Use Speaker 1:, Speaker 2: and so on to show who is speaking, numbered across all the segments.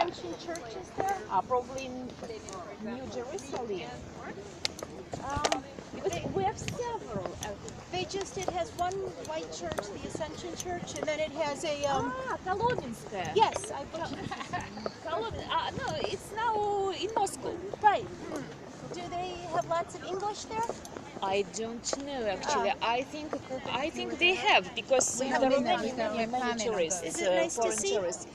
Speaker 1: Ascension Church is there?
Speaker 2: Probably in New Jerusalem. Because we have several.
Speaker 1: It has one white church, the Ascension Church, and then it has a
Speaker 2: Kolodinskaya.
Speaker 1: yes, I believe.
Speaker 2: No, it's now in Moscow.
Speaker 1: Right. Do they have lots of English there?
Speaker 2: I don't know actually. I think they have, because there are many tourists,
Speaker 1: Is it nice to
Speaker 2: foreign
Speaker 1: see?
Speaker 2: tourists.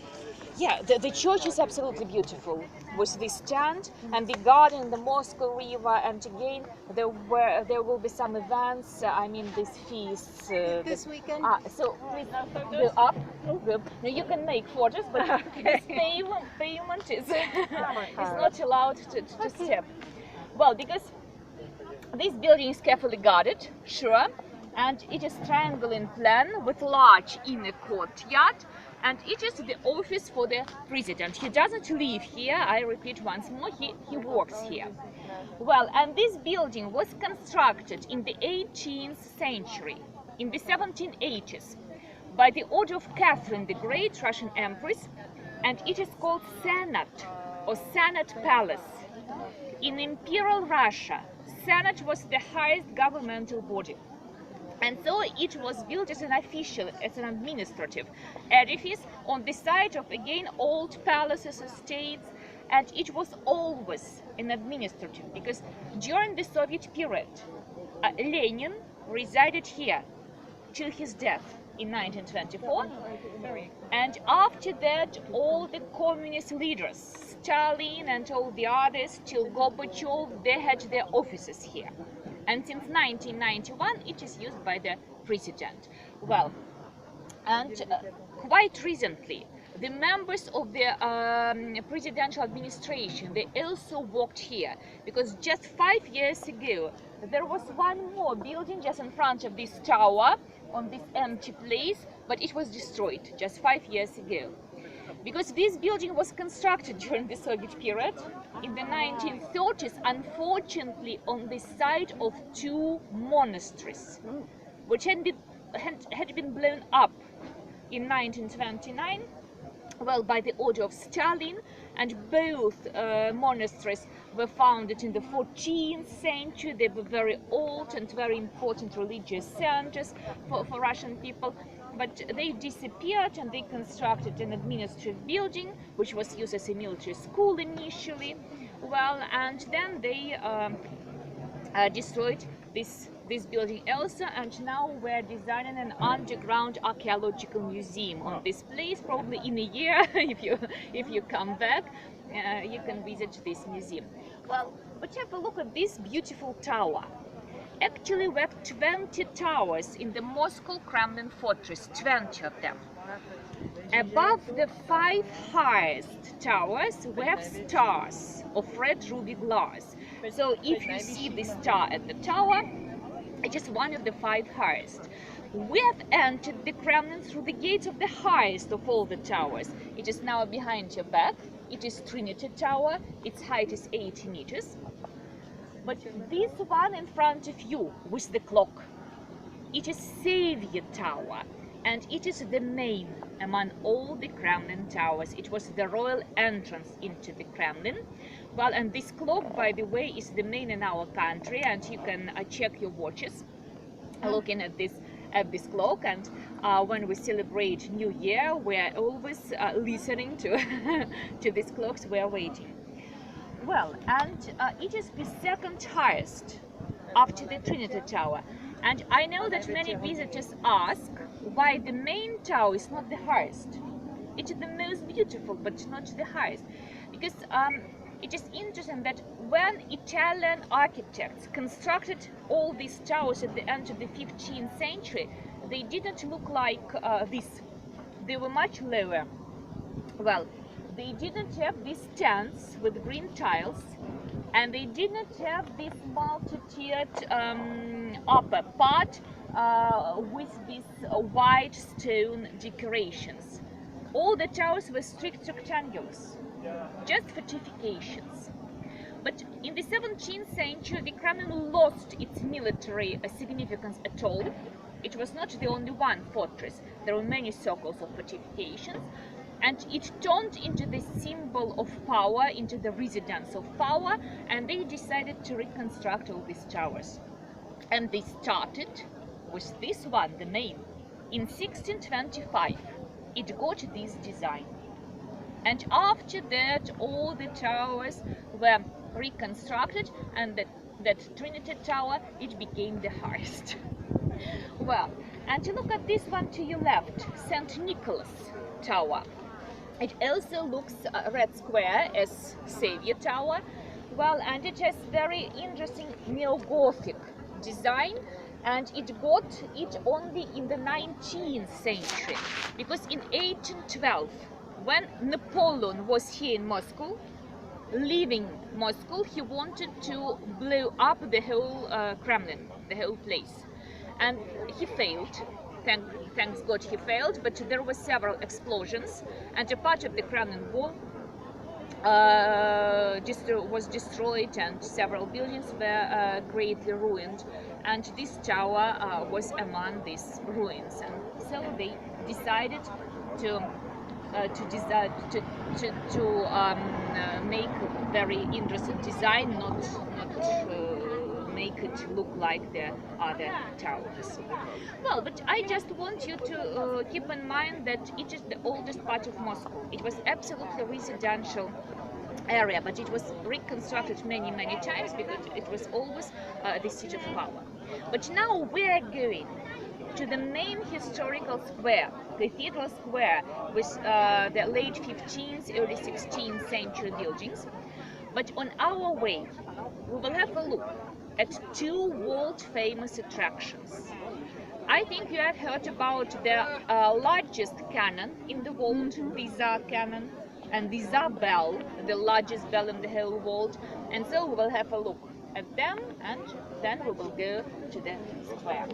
Speaker 2: Yeah, the church is absolutely beautiful, with this stand and the garden, the Moscow River, and again there will be some events. I mean, these feasts
Speaker 1: This weekend?
Speaker 2: So please go up. Go. Now you can make photos, but this pavement is not allowed to step. Well, because this building is carefully guarded, sure, and it is triangle in plan with large inner courtyard, and it is the office for the president. He doesn't live here, I repeat once more, he works here. Well, and this building was constructed in the 18th century, in the 1780s, by the order of Catherine the Great, Russian Empress, and it is called Senate or Senate Palace. In Imperial Russia, Senate was the highest governmental body. And so it was built as an official, as an administrative edifice on the site of, again, old palaces, estates, and it was always an administrative, because during the Soviet period, Lenin resided here till his death in 1924, and after that all the communist leaders, Stalin and all the others, till Gorbachev, they had their offices here. And since 1991 it is used by the president. Well, and quite recently the members of the presidential administration, they also worked here, because just 5 years ago there was one more building just in front of this tower on this empty place, but it was destroyed just 5 years ago. Because this building was constructed during the Soviet period in the 1930s, unfortunately on the site of two monasteries, which had been blown up in 1929, well, by the order of Stalin, and both monasteries were founded in the 14th century. They were very old and very important religious centers for Russian people. But they disappeared, and they constructed an administrative building which was used as a military school initially. Well, and then they destroyed this building also, and now we're designing an underground archaeological museum on this place. Probably in a year, if you come back, you can visit this museum. Well, but have a look at this beautiful tower. Actually, we have 20 towers in the Moscow Kremlin fortress, 20 of them. Above the 5 highest towers, we have stars of red ruby glass. So if you see the star at the tower, it is one of the 5 highest. We have entered the Kremlin through the gates of the highest of all the towers. It is now behind your back. It is Trinity Tower. Its height is 80 meters. But this one in front of you with the clock, it is Savior Tower, and it is the main among all the Kremlin towers. It was the royal entrance into the Kremlin. Well, and this clock, by the way, is the main in our country, and you can check your watches looking at this clock. And when we celebrate New Year, we are always listening to to these clocks. We are waiting. Well, and it is the second highest after the Trinity Tower. And I know that many visitors ask why the main tower is not the highest. It is the most beautiful, but not the highest. Because it is interesting that when Italian architects constructed all these towers at the end of the 15th century, they didn't look like this. They were much lower. Well, they didn't have these stands with green tiles, and they didn't have this multi-tiered upper part with these white stone decorations. All the towers were strict rectangles, just fortifications. But in the 17th century, the Kremlin lost its military significance at all. It was not the only one fortress. There were many circles of fortifications, and it turned into the symbol power into the residential power, and they decided to reconstruct all these towers. And they started with this one, the name. In 1625, it got this design. And after that, all the towers were reconstructed, and that Trinity Tower, it became the highest. Well, and look at this one to your left, St. Nicholas Tower. It also looks red square as Savior Tower. Well, and it has very interesting neo-Gothic design, and it got it only in the 19th century, because in 1812, when Napoleon was here in Moscow, leaving Moscow, he wanted to blow up the whole Kremlin, the whole place, and he failed. Thanks God he failed, but there were several explosions, and a part of the Kremlin wall was destroyed, and several buildings were greatly ruined, and this tower was among these ruins, and so they decided to make very interesting design, not make it look like the other towers. Well, but I just want you to keep in mind that it is the oldest part of Moscow. It was absolutely residential area, but it was reconstructed many times because it was always the seat of power. But now we are going to the main historical square, Cathedral Square, with the late 15th, early 16th century buildings. But on our way, we will have a look at two world-famous attractions. I think you have heard about the largest cannon in the world, the Tsar cannon, and the Tsar bell, the largest bell in the whole world. And so we will have a look at them, and then we will go to the square.